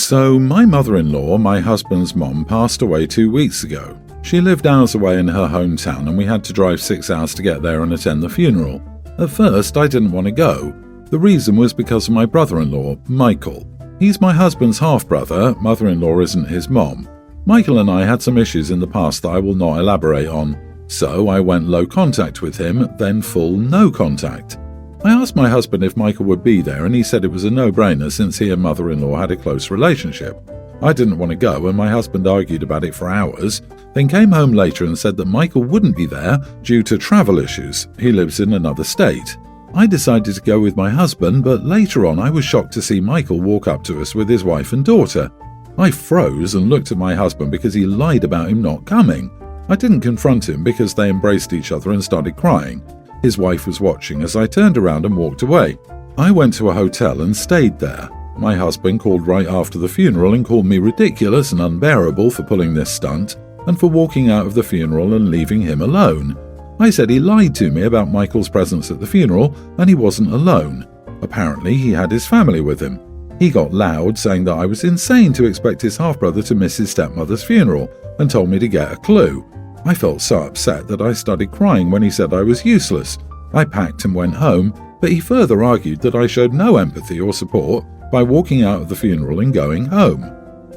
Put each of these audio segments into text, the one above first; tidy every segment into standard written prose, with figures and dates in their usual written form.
So my mother-in-law, my husband's mom, passed away 2 weeks ago. She lived hours away in her hometown and we had to drive 6 hours to get there and attend the funeral. At first, I didn't want to go. The reason was because of my brother-in-law, Michael. He's my husband's half-brother, mother-in-law isn't his mom. Michael and I had some issues in the past that I will not elaborate on. So I went low contact with him, then full no contact. I asked my husband if Michael would be there and he said it was a no-brainer since he and mother-in-law had a close relationship. I didn't want to go and my husband argued about it for hours, then came home later and said that Michael wouldn't be there due to travel issues. He lives in another state. I decided to go with my husband, but later on I was shocked to see Michael walk up to us with his wife and daughter. I froze and looked at my husband because he lied about him not coming. I didn't confront him because they embraced each other and started crying. His wife was watching as I turned around and walked away. I went to a hotel and stayed there. My husband called right after the funeral and called me ridiculous and unbearable for pulling this stunt and for walking out of the funeral and leaving him alone. I said he lied to me about Michael's presence at the funeral and he wasn't alone. Apparently he had his family with him. He got loud saying that I was insane to expect his half-brother to miss his stepmother's funeral and told me to get a clue. I felt so upset that I started crying when he said I was useless. I packed and went home, but he further argued that I showed no empathy or support by walking out of the funeral and going home.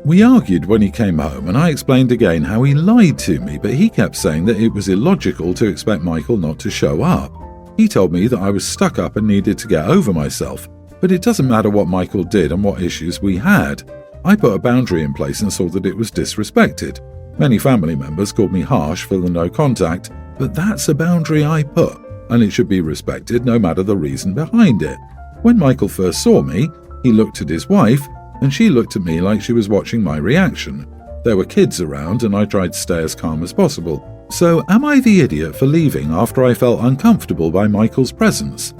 We argued when he came home and I explained again how he lied to me, but he kept saying that it was illogical to expect Michael not to show up. He told me that I was stuck up and needed to get over myself, but it doesn't matter what Michael did and what issues we had. I put a boundary in place and saw that it was disrespected. Many family members called me harsh for the no contact, but that's a boundary I put, and it should be respected no matter the reason behind it. When Michael first saw me, he looked at his wife, and she looked at me like she was watching my reaction. There were kids around, and I tried to stay as calm as possible. So am I the idiot for leaving after I felt uncomfortable by Michael's presence?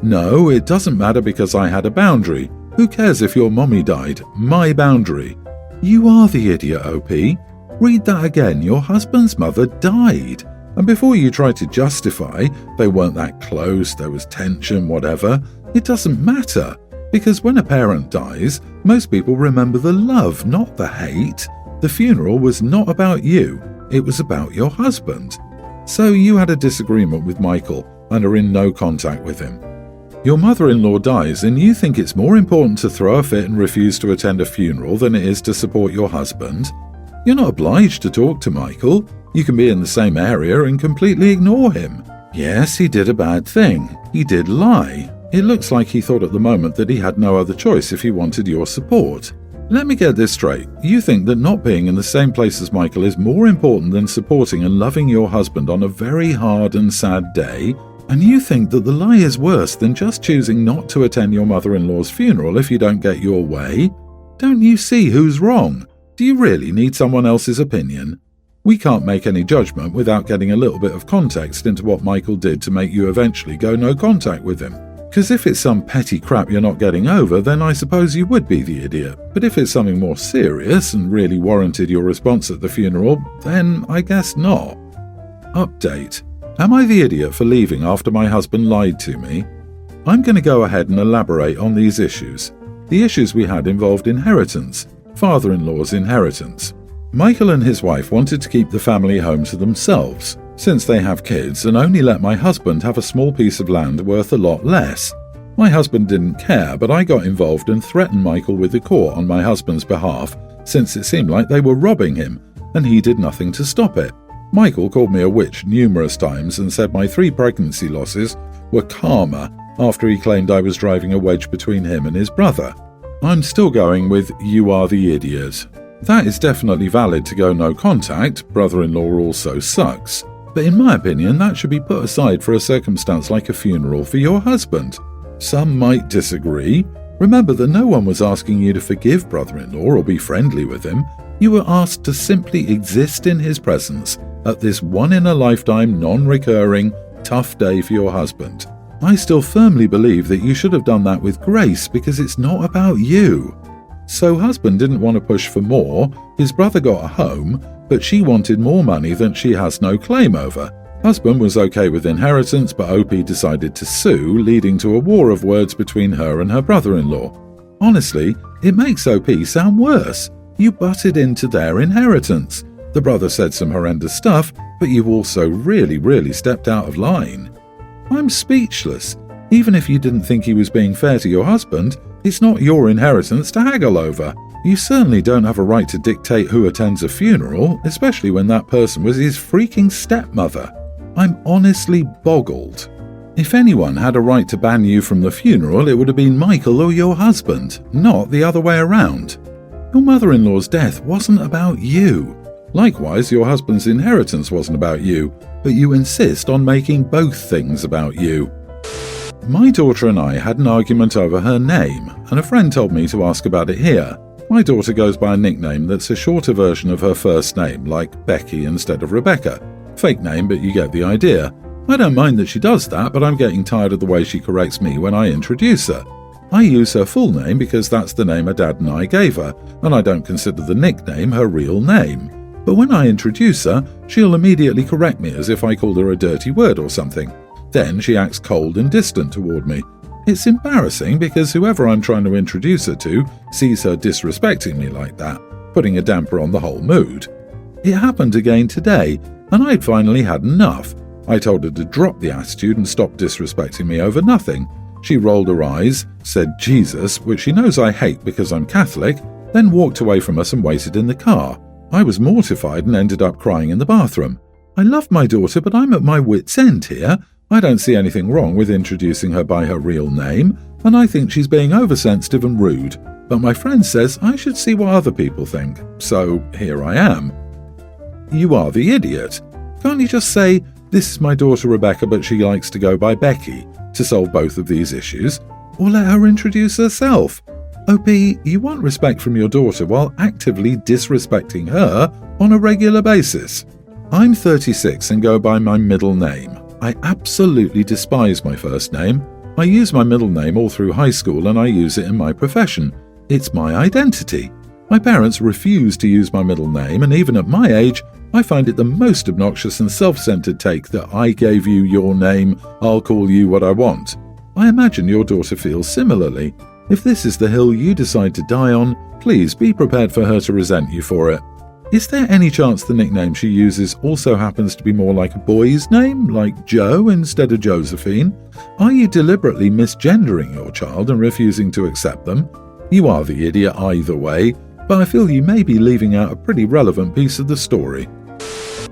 No, it doesn't matter because I had a boundary. Who cares if your mommy died? My boundary. You are the idiot, OP. Read that again. Your husband's mother died. And before you try to justify they weren't that close, there was tension, whatever, it doesn't matter. Because when a parent dies, most people remember the love, not the hate. The funeral was not about you. It was about your husband. So you had a disagreement with Michael and are in no contact with him. Your mother-in-law dies and you think it's more important to throw a fit and refuse to attend a funeral than it is to support your husband? You're not obliged to talk to Michael. You can be in the same area and completely ignore him. Yes, he did a bad thing. He did lie. It looks like he thought at the moment that he had no other choice if he wanted your support. Let me get this straight. You think that not being in the same place as Michael is more important than supporting and loving your husband on a very hard and sad day? And you think that the lie is worse than just choosing not to attend your mother-in-law's funeral if you don't get your way? Don't you see who's wrong? Do you really need someone else's opinion? We can't make any judgment without getting a little bit of context into what Michael did to make you eventually go no contact with him. Because if it's some petty crap you're not getting over, then I suppose you would be the idiot. But if it's something more serious and really warranted your response at the funeral, then I guess not. Update. Am I the idiot for leaving after my husband lied to me? I'm going to go ahead and elaborate on these issues. The issues we had involved inheritance. Father-in-law's inheritance. Michael and his wife wanted to keep the family home to themselves, since they have kids, and only let my husband have a small piece of land worth a lot less. My husband didn't care, but I got involved and threatened Michael with the court on my husband's behalf, since it seemed like they were robbing him, and he did nothing to stop it. Michael called me a witch numerous times and said my 3 pregnancy losses were karma after he claimed I was driving a wedge between him and his brother. I'm still going with you are the idiot. That is definitely valid to go no contact, brother-in-law also sucks. But in my opinion, that should be put aside for a circumstance like a funeral for your husband. Some might disagree. Remember that no one was asking you to forgive brother-in-law or be friendly with him. You were asked to simply exist in his presence at this one-in-a-lifetime, non-recurring, tough day for your husband. I still firmly believe that you should have done that with grace because it's not about you. So husband didn't want to push for more, his brother got a home, but she wanted more money than she has no claim over. Husband was okay with inheritance, but OP decided to sue, leading to a war of words between her and her brother-in-law. Honestly, it makes OP sound worse. You butted into their inheritance. The brother said some horrendous stuff, but you also really stepped out of line. I'm speechless. Even if you didn't think he was being fair to your husband, it's not your inheritance to haggle over. You certainly don't have a right to dictate who attends a funeral, especially when that person was his freaking stepmother. I'm honestly boggled. If anyone had a right to ban you from the funeral, it would have been Michael or your husband, not the other way around. Your mother-in-law's death wasn't about you. Likewise, your husband's inheritance wasn't about you, but you insist on making both things about you. My daughter and I had an argument over her name, and a friend told me to ask about it here. My daughter goes by a nickname that's a shorter version of her first name, like Becky instead of Rebecca. Fake name, but you get the idea. I don't mind that she does that, but I'm getting tired of the way she corrects me when I introduce her. I use her full name because that's the name her dad and I gave her, and I don't consider the nickname her real name. But when I introduce her, she'll immediately correct me as if I called her a dirty word or something. Then she acts cold and distant toward me. It's embarrassing because whoever I'm trying to introduce her to sees her disrespecting me like that, putting a damper on the whole mood. It happened again today, and I'd finally had enough. I told her to drop the attitude and stop disrespecting me over nothing. She rolled her eyes, said Jesus, which she knows I hate because I'm Catholic, then walked away from us and waited in the car. I was mortified and ended up crying in the bathroom. I love my daughter, but I'm at my wit's end here. I don't see anything wrong with introducing her by her real name, and I think she's being oversensitive and rude. But my friend says I should see what other people think, so here I am. You are the idiot. Can't you just say, "This is my daughter Rebecca, but she likes to go by Becky," to solve both of these issues? Or let her introduce herself? OP, you want respect from your daughter while actively disrespecting her on a regular basis. I'm 36 and go by my middle name. I absolutely despise my first name. I use my middle name all through high school and I use it in my profession. It's my identity. My parents refuse to use my middle name, and even at my age, I find it the most obnoxious and self-centered take that I gave you your name, I'll call you what I want. I imagine your daughter feels similarly. If this is the hill you decide to die on, please be prepared for her to resent you for it. Is there any chance the nickname she uses also happens to be more like a boy's name, like Joe instead of Josephine? Are you deliberately misgendering your child and refusing to accept them? You are the idiot either way, but I feel you may be leaving out a pretty relevant piece of the story.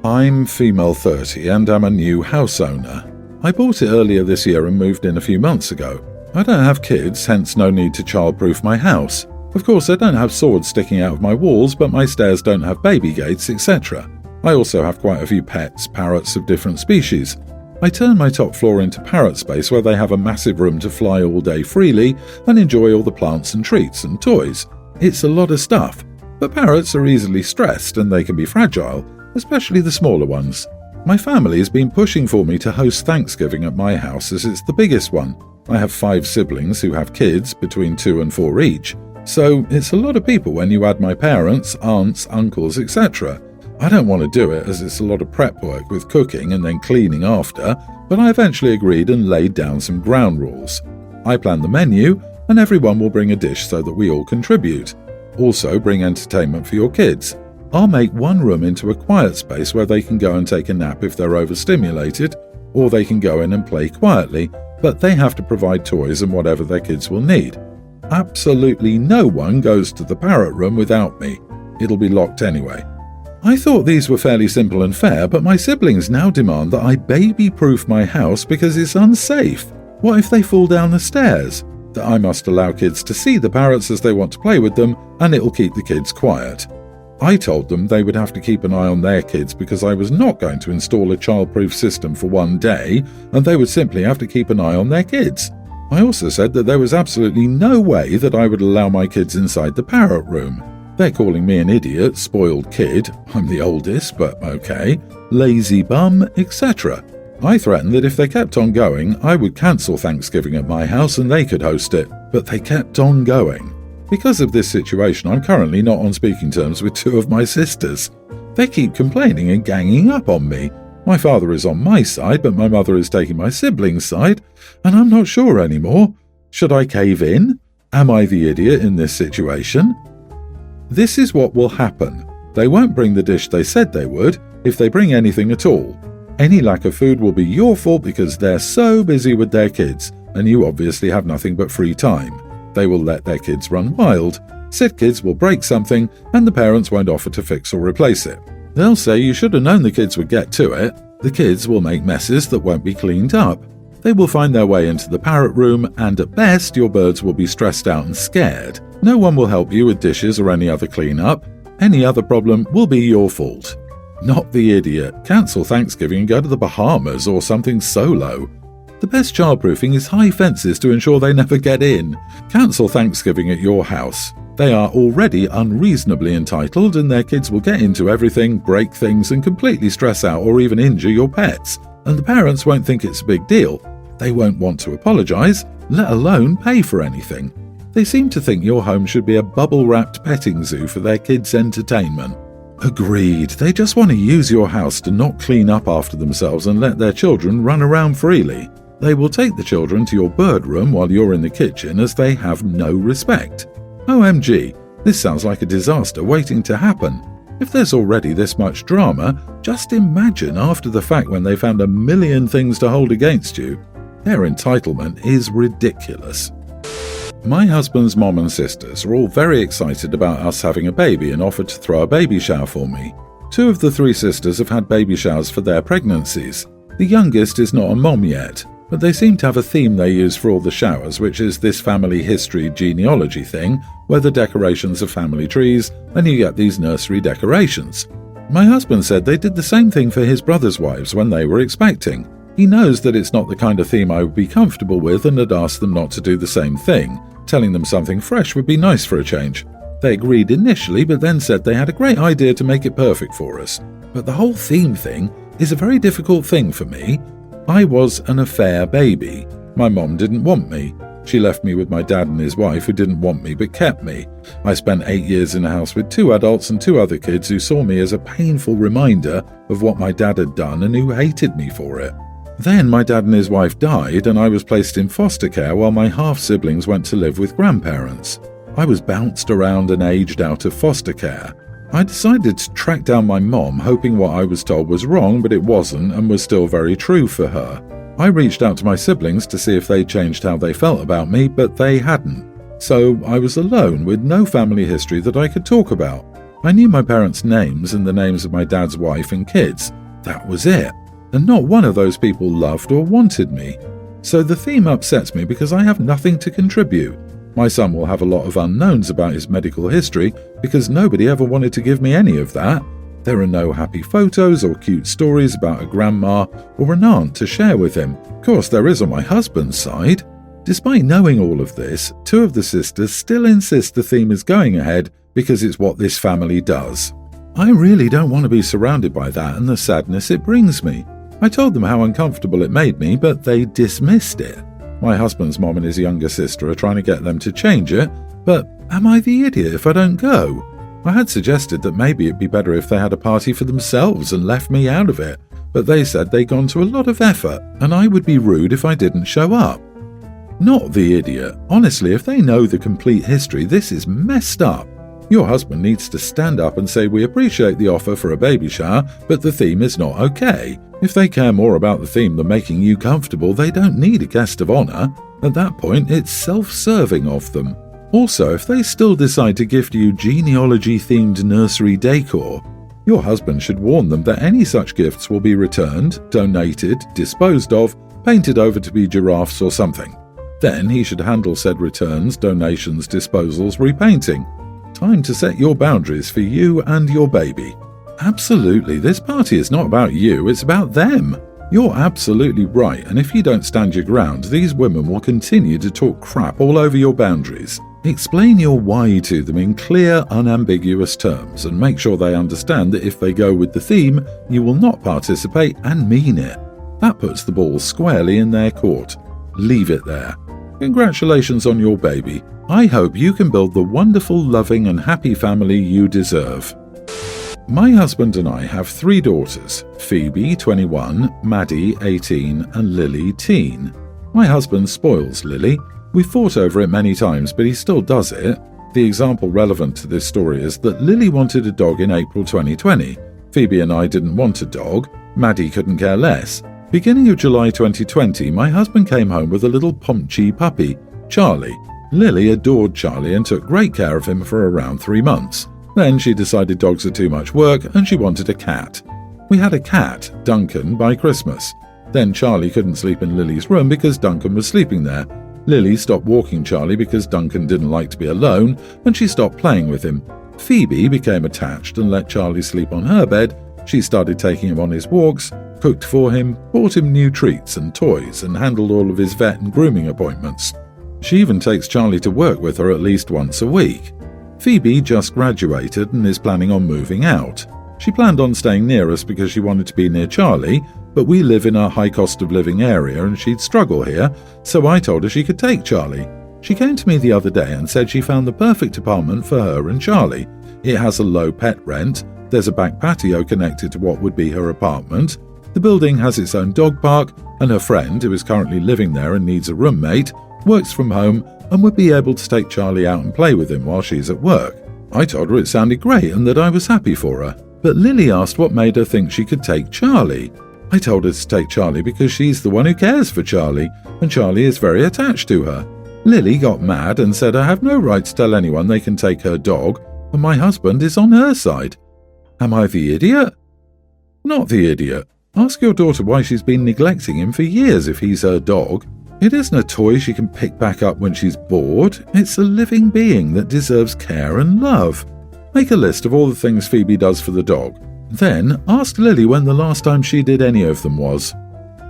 I'm female 30 and am a new house owner. I bought it earlier this year and moved in a few months ago. I don't have kids, hence no need to childproof my house. Of course, I don't have swords sticking out of my walls, but my stairs don't have baby gates, etc. I also have quite a few pets, parrots of different species. I turn my top floor into parrot space where they have a massive room to fly all day freely and enjoy all the plants and treats and toys. It's a lot of stuff, but parrots are easily stressed and they can be fragile, especially the smaller ones. My family has been pushing for me to host Thanksgiving at my house as it's the biggest one. I have 5 siblings who have kids, between 2 and 4 each. So it's a lot of people when you add my parents, aunts, uncles, etc. I don't want to do it as it's a lot of prep work with cooking and then cleaning after, but I eventually agreed and laid down some ground rules. I plan the menu, and everyone will bring a dish so that we all contribute. Also bring entertainment for your kids. I'll make one room into a quiet space where they can go and take a nap if they're overstimulated, or they can go in and play quietly, but they have to provide toys and whatever their kids will need. Absolutely no one goes to the parrot room without me. It'll be locked anyway. I thought these were fairly simple and fair, but my siblings now demand that I baby-proof my house because it's unsafe. What if they fall down the stairs? That I must allow kids to see the parrots as they want to play with them, and it'll keep the kids quiet. I told them they would have to keep an eye on their kids because I was not going to install a childproof system for one day, and they would simply have to keep an eye on their kids. I also said that there was absolutely no way that I would allow my kids inside the parrot room. They're calling me an idiot, spoiled kid, I'm the oldest, but okay, lazy bum, etc. I threatened that if they kept on going, I would cancel Thanksgiving at my house and they could host it, but they kept on going. Because of this situation, I'm currently not on speaking terms with 2 of my sisters. They keep complaining and ganging up on me. My father is on my side, but my mother is taking my siblings' side, and I'm not sure anymore. Should I cave in? Am I the idiot in this situation? This is what will happen. They won't bring the dish they said they would, if they bring anything at all. Any lack of food will be your fault because they're so busy with their kids, and you obviously have nothing but free time. They will let their kids run wild. Said kids will break something, and the parents won't offer to fix or replace it. They'll say you should have known the kids would get to it. The kids will make messes that won't be cleaned up. They will find their way into the parrot room, and at best your birds will be stressed out and scared. No one will help you with dishes or any other clean-up. Any other problem will be your fault. Not the idiot. Cancel Thanksgiving and go to the Bahamas or something solo. The best childproofing is high fences to ensure they never get in. Cancel Thanksgiving at your house. They are already unreasonably entitled, and their kids will get into everything, break things, and completely stress out or even injure your pets. And the parents won't think it's a big deal. They won't want to apologise, let alone pay for anything. They seem to think your home should be a bubble-wrapped petting zoo for their kids' entertainment. Agreed. They just want to use your house to not clean up after themselves and let their children run around freely. They will take the children to your bird room while you're in the kitchen as they have no respect. OMG, this sounds like a disaster waiting to happen. If there's already this much drama, just imagine after the fact when they found a million things to hold against you. Their entitlement is ridiculous. My husband's mom and sisters are all very excited about us having a baby and offered to throw a baby shower for me. 2 of the 3 sisters have had baby showers for their pregnancies. The youngest is not a mom yet, but they seem to have a theme they use for all the showers, which is this family history genealogy thing, where the decorations are family trees and you get these nursery decorations. My husband said they did the same thing for his brother's wives when they were expecting. He knows that it's not the kind of theme I would be comfortable with and had asked them not to do the same thing. Telling them something fresh would be nice for a change. They agreed initially, but then said they had a great idea to make it perfect for us. But the whole theme thing is a very difficult thing for me. I was an affair baby. My mom didn't want me. She left me with my dad and his wife who didn't want me but kept me. I spent 8 years in a house with 2 adults and 2 other kids who saw me as a painful reminder of what my dad had done and who hated me for it. Then my dad and his wife died and I was placed in foster care while my half-siblings went to live with grandparents. I was bounced around and aged out of foster care. I decided to track down my mom, hoping what I was told was wrong, but it wasn't and was still very true for her. I reached out to my siblings to see if they changed how they felt about me, but they hadn't. So I was alone with no family history that I could talk about. I knew my parents' names and the names of my dad's wife and kids. That was it. And not one of those people loved or wanted me. So the theme upsets me because I have nothing to contribute. My son will have a lot of unknowns about his medical history because nobody ever wanted to give me any of that. There are no happy photos or cute stories about a grandma or an aunt to share with him. Of course, there is on my husband's side. Despite knowing all of this, 2 of the sisters still insist the theme is going ahead because it's what this family does. I really don't want to be surrounded by that and the sadness it brings me. I told them how uncomfortable it made me, but they dismissed it. My husband's mom and his younger sister are trying to get them to change it, but am I the idiot if I don't go? I had suggested that maybe it'd be better if they had a party for themselves and left me out of it, but they said they'd gone to a lot of effort and I would be rude if I didn't show up. Not the idiot. Honestly, if they know the complete history, this is messed up. Your husband needs to stand up and say we appreciate the offer for a baby shower, but the theme is not okay. If they care more about the theme than making you comfortable, they don't need a guest of honour. At that point, it's self-serving of them. Also, if they still decide to gift you genealogy-themed nursery decor, your husband should warn them that any such gifts will be returned, donated, disposed of, painted over to be giraffes or something. Then he should handle said returns, donations, disposals, repainting. Time to set your boundaries for you and your baby. Absolutely, this party is not about you, it's about them. You're absolutely right, and if you don't stand your ground, these women will continue to talk crap all over your boundaries. Explain your why to them in clear, unambiguous terms, and make sure they understand that if they go with the theme, you will not participate and mean it. That puts the ball squarely in their court. Leave it there. Congratulations on your baby. I hope you can build the wonderful, loving and happy family you deserve. My husband and I have 3 daughters, Phoebe, 21, Maddie, 18, and Lily, teen. My husband spoils Lily. We fought over it many times, but he still does it. The example relevant to this story is that Lily wanted a dog in April 2020. Phoebe and I didn't want a dog. Maddie couldn't care less. Beginning of July 2020, my husband came home with a little Pomchi puppy, Charlie. Lily adored Charlie and took great care of him for around 3 months. Then she decided dogs are too much work and she wanted a cat. We had a cat, Duncan, by Christmas. Then Charlie couldn't sleep in Lily's room because Duncan was sleeping there. Lily stopped walking Charlie because Duncan didn't like to be alone, and she stopped playing with him. Phoebe became attached and let Charlie sleep on her bed. She started taking him on his walks, cooked for him, bought him new treats and toys, and handled all of his vet and grooming appointments. She even takes Charlie to work with her at least once a week. Phoebe just graduated and is planning on moving out. She planned on staying near us because she wanted to be near Charlie, but we live in a high cost of living area and she'd struggle here, so I told her she could take Charlie. She came to me the other day and said she found the perfect apartment for her and Charlie. It has a low pet rent, there's a back patio connected to what would be her apartment, the building has its own dog park, and her friend, who is currently living there and needs a roommate, works from home and would be able to take Charlie out and play with him while she's at work. I told her it sounded great and that I was happy for her, but Lily asked what made her think she could take Charlie. I told her to take Charlie because she's the one who cares for Charlie, and Charlie is very attached to her. Lily got mad and said I have no right to tell anyone they can take her dog, and my husband is on her side. Am I the idiot? Not the idiot. Ask your daughter why she's been neglecting him for years if he's her dog. It isn't a toy she can pick back up when she's bored. It's a living being that deserves care and love. Make a list of all the things Phoebe does for the dog. Then ask Lily when the last time she did any of them was.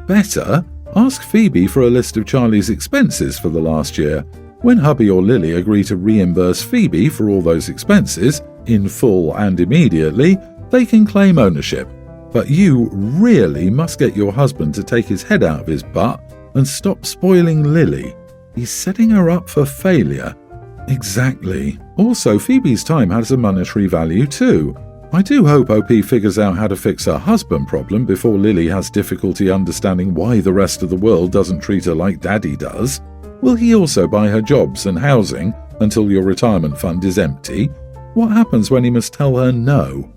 Better, ask Phoebe for a list of Charlie's expenses for the last year. When hubby or Lily agree to reimburse Phoebe for all those expenses, in full and immediately, they can claim ownership. But you really must get your husband to take his head out of his butt and stop spoiling Lily. He's setting her up for failure. Exactly. Also, Phoebe's time has a monetary value too. I do hope OP figures out how to fix her husband problem before Lily has difficulty understanding why the rest of the world doesn't treat her like Daddy does. Will he also buy her jobs and housing until your retirement fund is empty? What happens when he must tell her no?